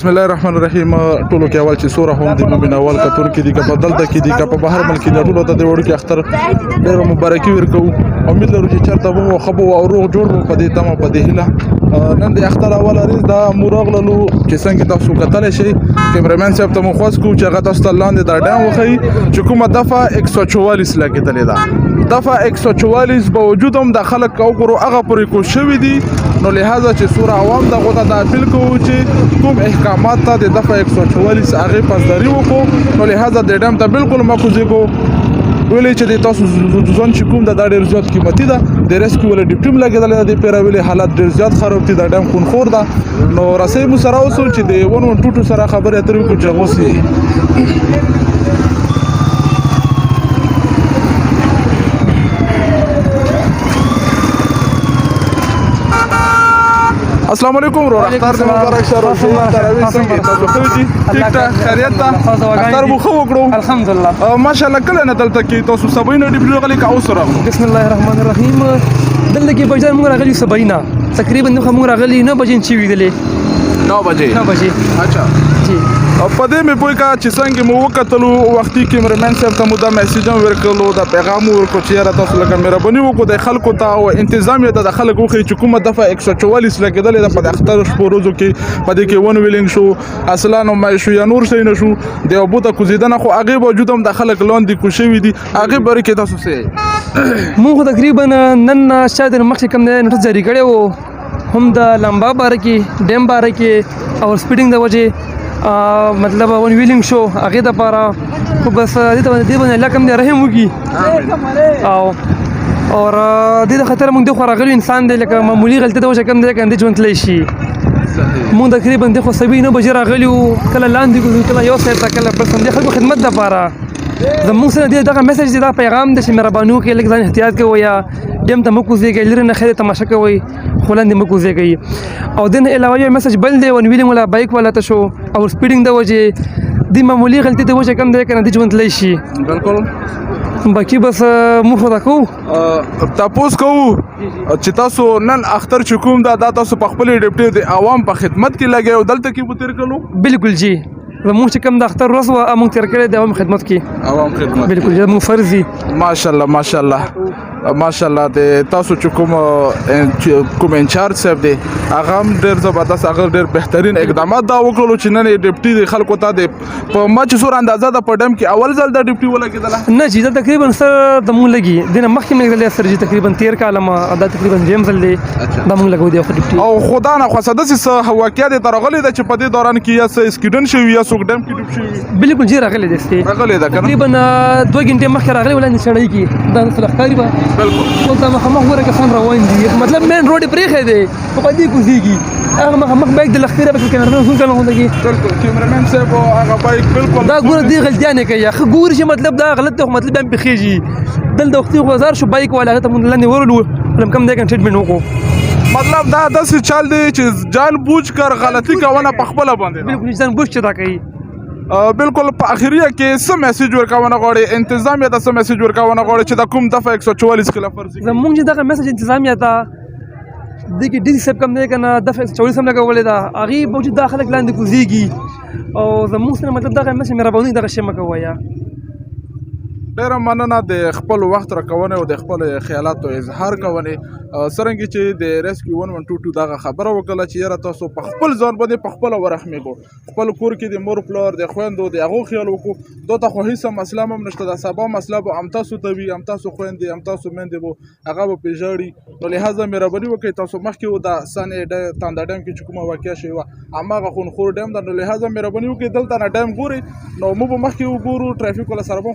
بسم الله الرحمن الرحیم ټولو کې اول چې سوره هم د مؤمن اول کتون کې دي که بدل د کې دي که په بهر ملک د ټولو د وړو کې اختر ډېر مبارکي ورکو امید لرو چې چرته وو خبو او روغ جوړ په دې تمه په دې هله نن د اختر اول ریز دا مورغلو چې څنګه تاسو کتل شي کیمرمن صاحب ته مخواس کو چې هغه تاسو لاندې دا ډام وخی چې کومه دفعه 144 لګیدلې ده دفعه 144 باوجود هم د خلک او ګرو هغه پرې کو شوې دي نو لہذا چې سوره عوام دغه د اپیل کوو چې کوم احکامات ته د دفعه 144 هغه پاسداري وکړو نو لہذا د ډام ته بالکل مکوځي کو ویلې چې د تاسو ځون چې کوم د ډېر زیات قیمتي ده د ریسکیو ول ډیپټیم لګیدل د پیراویل حالت ډېر زیات خراب دي د ډام خون خور ده نو رسې مو سره اوسو چې د 112 سره خبرې اترې کو چې غوسي السلام علیکم ورو اختر د مبارک شه روشي تراوی څنګه تاسو خو دي ټیک ټاک خیریت ده اختر مو خو وکړو الحمدلله ماشاءالله کله نه دلته کې تاسو سباینه ډیپلو غلي کا اوس راغلو بسم الله الرحمن الرحیم دلته کې بجان موږ راغلي سباینه تقریبا نو موږ راغلي 9 بجې چې ویلې 9 بجې اچھا جی په دې مې پوي کا چې څنګه مو وکتلو وختي کیمرمن صاحب ته مو دا میسج ورکړلو دا پیغام ورکړ چې را تاسو لکه مهرباني وکړو د خلکو ته او انتظامیه ته د خلکو خو چې کومه دفعه 144 لګیدلې ده په اختر شپو روزو کې په دې کې ون ویلینګ شو اصلا نو مې شو یا نور شي نه شو د ابو ته کوزیدنه خو هغه وجود هم د خلک لاندې کوشوي دي هغه بری کې تاسو سه موږ تقریبا نن شاید مخکې کم نه جاری کړو هم د لمبا بار کې ډیم بار کې او سپیډینګ د وجه مطلب ون ویلینګ شو هغه د پاره خو بس دې باندې الله کوم دې رحم وکي او اور دې خطر موږ د خو راغلو انسان دې لکه معمولی غلطي د وجه کم دې کنده ژوند تللی شي موږ تقریبا د خو سبي نه بجې راغلو کله لاندې کو کله یو سره کله بس دې خلکو خدمت د پاره زموږ سره دغه میسج دا پیغام د مهربانو کې لږ ځان احتیاط کوي یا دیم ته مکوځيږي لري نه خیر تماشا کوي خلند مکوځيږي او دنه علاوه یو میسج بل دی ون ویلینګ ولا بایک ولا ته شو او سپیډینګ د وجه د معمولی غلطي د وجه کم دی کنه د ژوند لای شي بالکل باقي بس مو خدا کو تاسو کو چې تاسو نن اختر چکوم دا تاسو په خپل ډیپټي د عوام په خدمت کې لګي او دلته کې بوتر کړو بالکل جی زموږ چې کوم د اختر ورځ و موږ تیر کړی د عوام خدمت کې عوام خدمت بالکل زموږ فرض دي ماشاءالله د تاسو چې کوم انچارج صاحب دی هغه ډېر زبردست هغه ډېر بهترین اقدامات دا وکړو چې نن ډیپټي د خلکو ته د په مچ سور اندازه د پډم کې اول ځل د ډیپټي ولګیدل نه جی دا تقریبا سر د مونږ لګي د مخکې مې لګل سر جی تقریبا 13 کاله ما دا تقریبا دیم ځل دی دا مونږ لګو دی ډیپټي او خدا نه خو صدس واقعیا د ترغلې د چې په دې دوران کې یا سکیډن شوی یا سوک ډم کې ډوب شوی بالکل جی راغلی دی راغلی دا تقریبا 2 غنټه مخکې راغلی ولې شړای کی دا سلخکاری به بالکل ټول ته مخ ورکه سم روان دي مطلب مین روډ پرې دی په دې کوزيږي هغه مخ بیگ د لخیره به کیمرمن څنګه لغوندږي بالکل کیمرمن صاحب هغه بیگ بالکل دا ګور دی غلطیانه کوي خو ګور شي مطلب دا غلط دی مطلب هم بخیږي دل د وختي غوازار شو بیگ ولا هغه ته مونږ لاندې ورلو لم کم دی کنټریټمنټ وکړو مطلب دا داسې چل دی چې جان بوج کر غلطي کوونه په خپل باندې بالکل ځان بوج چدا کوي بالکل په اخریه کې سم میسج ورکاونه غواړي انتظامیه ته سم میسج ورکاونه غواړي چې دا کوم دفعه 144 خلاف ورزي زمونږ دغه میسج انتظامیه ته دغه ډي سب کم نه کنه دفعه 144 هم لګولې دا اغي موجود داخله لاندې کوزيږي او زمونږ سره مطلب دغه میسج مهرباني دغه شی مکوي یا ډېر مننه د خپل وخت راکونه او د خپل خیالاتو اظهار کوونه سرنګ چې د ریسکیو 112 دغه خبره وکړه چې یاره تاسو په خپل ځان باندې په خپل ورحمه کو خپل کور کې د مور پلور د خويندو د هغه خیال وکړو دوته خو هیڅ مسله هم نشته د سبا مسله به ام تاسو ته وي ام تاسو خويندې ام تاسو مندې وو هغه به پیژړي نو لہذا مهرباني وکړئ تاسو مخکې و د سنې د تاندړم کې کومه واقعیا شوی و اماغه خون خور ډیم د نو لہذا مهرباني وکړئ دلته نه ډیم ګوري نو مو به مخکې وګورو ټرافیک ولا سره